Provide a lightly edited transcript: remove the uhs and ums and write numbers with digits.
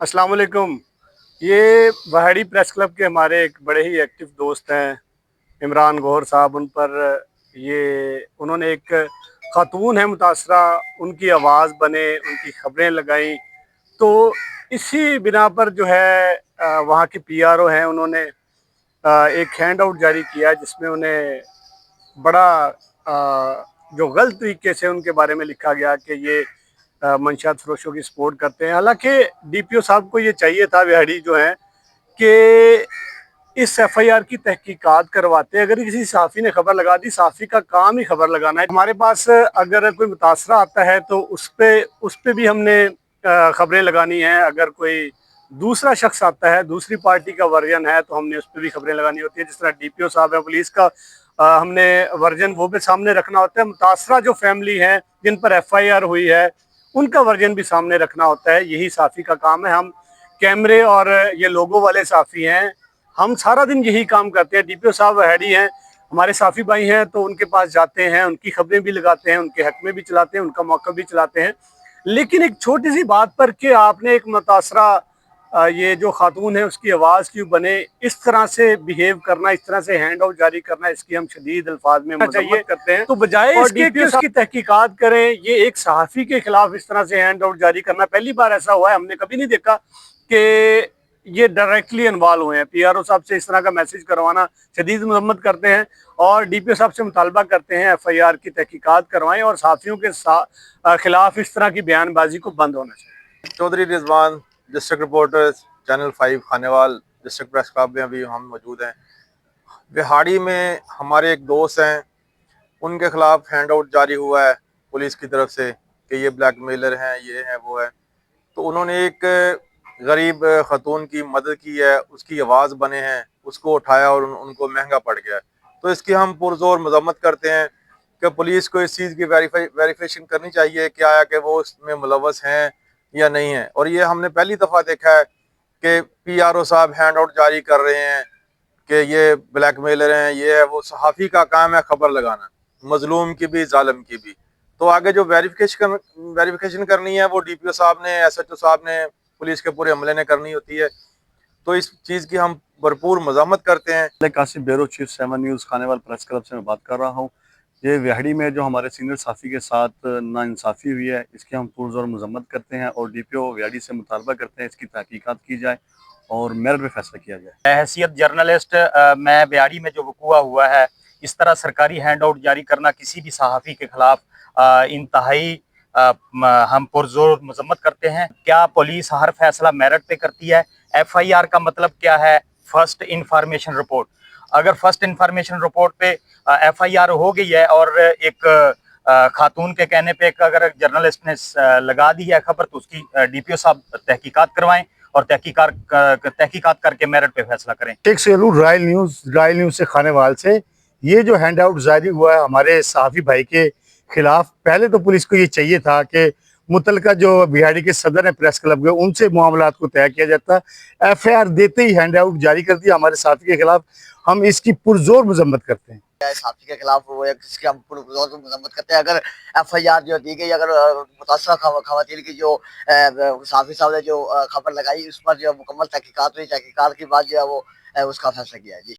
अस्सलाम वालेकुम। ये वहाड़ी प्रेस क्लब के हमारे एक बड़े ही एक्टिव दोस्त हैं इमरान गौहर साहब। उन पर ये उन्होंने एक खातून है मुतासरा, उनकी आवाज़ बने, उनकी खबरें लगाई। तो इसी बिना पर जो है वहाँ के पीआरओ हैं, उन्होंने एक हैंड आउट जारी किया जिसमें उन्हें बड़ा जो गलत तरीके से उनके बारे में लिखा गया कि ये मंशियात फरोशों की सपोर्ट करते हैं। हालांकि डीपीओ साहब को ये चाहिए था, विहाड़ी जो है, कि इस एफआईआर की तहकीकात करवाते। अगर किसी सहाफ़ी ने खबर लगा दी, सहाफ़ी का काम ही खबर लगाना है। हमारे पास अगर कोई मुतासरा आता है तो उस पे भी हमने खबरें लगानी है। अगर कोई दूसरा शख्स आता है, दूसरी पार्टी का वर्जन है, तो हमने उस पर भी खबरें लगानी होती है। जिस तरह डीपीओ साहब है, पुलिस का हमने वर्जन वो भी सामने रखना होता है। मुतासरा जो फैमिली है जिन पर एफआईआर हुई है, उनका वर्जन भी सामने रखना होता है। यही साफ़ी का काम है। हम कैमरे और ये लोगों वाले साफ़ी हैं, हम सारा दिन यही काम करते हैं। डीपीओ साहब हैडी हैं, हमारे साफ़ी भाई हैं, तो उनके पास जाते हैं, उनकी खबरें भी लगाते हैं, उनके हक में भी चलाते हैं, उनका मौक़िफ़ भी चलाते हैं। लेकिन एक छोटी सी बात पर कि आपने एक मुतासरा ये जो खातून है उसकी आवाज़ क्यों बने, इस तरह से बिहेव करना, इस तरह से हैंड आउट जारी करना, इसकी हम शदीद अल्फाज में मज़म्मत करते हैं। तो बजाय इसके कि उसकी तहकीकात करें, ये एक सहाफ़ी के खिलाफ इस तरह से हैंड आउट जारी करना पहली बार ऐसा हुआ है। हमने कभी नहीं देखा कि ये डायरेक्टली इन्वॉल्व हुए हैं। पीआरओ साहब से इस तरह का मैसेज करवाना शदीद मज़म्मत करते हैं और डीपीओ साहब से मुतालबा करते हैं एफआईआर की तहकीकात करवाएं और साथियों के खिलाफ इस तरह की बयानबाजी को बंद होना चाहिए। Chaudhry Rizwan, district reporters, channel 5 Khanewal, district press club में अभी हम मौजूद हैं। विहाड़ी में हमारे एक दोस्त हैं, उनके खिलाफ हैंड आउट जारी हुआ है पुलिस की तरफ से कि ये ब्लैकमेलर हैं, ये हैं, वो है। तो उन्होंने एक गरीब खतून की मदद की है, उसकी आवाज़ बने हैं, उसको उठाया और उनको महंगा पड़ गया। तो इसकी हम पुरजोर मजम्मत करते हैं कि पुलिस को इस चीज़ की वेरिफिकेशन करनी चाहिए कि आया कि वो उसमें मुलव्वस हैं या नहीं है। और ये हमने पहली दफ़ा देखा है कि पीआरओ साहब हैंड आउट जारी कर रहे हैं कि ये ब्लैकमेलर हैं, ये है वो। सहाफ़ी का काम है खबर लगाना, मजलूम की भी, जालिम की भी। तो आगे जो वेरिफिकेशन करनी है वो डीपीओ साहब ने, एसएचओ साहब ने, पुलिस के पूरे अमले ने करनी होती है। तो इस चीज़ की हम भरपूर मज़ामत करते हैं। Qasim bureau chief 7 news Khanewal press club से मैं बात कर रहा हूँ। ये विहाड़ी में जो हमारे सीनियर साफ़ी के साथ नाइंसाफ़ी हुई है, इसकी हम पुरज़ोर मज़म्मत करते हैं और डीपीओ विहाड़ी से मुतालबा करते हैं इसकी तहकीकात की जाए और मेरिट पे फैसला किया जाए। हैसियत जर्नलिस्ट मैं बिहाड़ी में जो वक़ूआ हुआ है, इस तरह सरकारी हैंड आउट जारी करना किसी भी सहाफ़ी के खिलाफ इंतहाई हम पुरजोर मजम्मत करते हैं। क्या पुलिस हर फैसला मेरिट पे करती है? एफआईआर का मतलब क्या है? First information report. अगर फर्स्ट इंफॉर्मेशन रिपोर्ट पे एफआईआर हो गई है और एक खातून के कहने पे अगर जर्नलिस्ट ने लगा दी है खबर, तो उसकी डीपीओ साहब तहकीकात करवाएं और तहकीकात करके मेरिट पे फैसला करें। शेख सेलूर, रायल न्यूज़ से खानेवाल से। ये जो हैंड आउट जारी हुआ है हमारे सहाफ़ी भाई के खिलाफ, पहले तो पुलिस को ये चाहिए था कि मुतलका जो बिहाड़ी के सदर हैं प्रेस क्लब के, उनसे मामलात को तय किया जाता। एफआईआर देते ही हैंड आउट जारी कर दिया हमारे साथी के खिलाफ। हम इसकी पुरजोर मजम्मत करते हैं। साथी के खिलाफ वो है जिसकी हम पुरजोर मजम्मत करते हैं। अगर एफआईआर जो दी गई, अगर मुतासरा खवातीन की जो साफी साहब ने जो खबर लगाई, उस पर जो मुकम्मल तहकीकात हुई, तहकीकात के बाद जो है वो उसका फैसला किया है जी।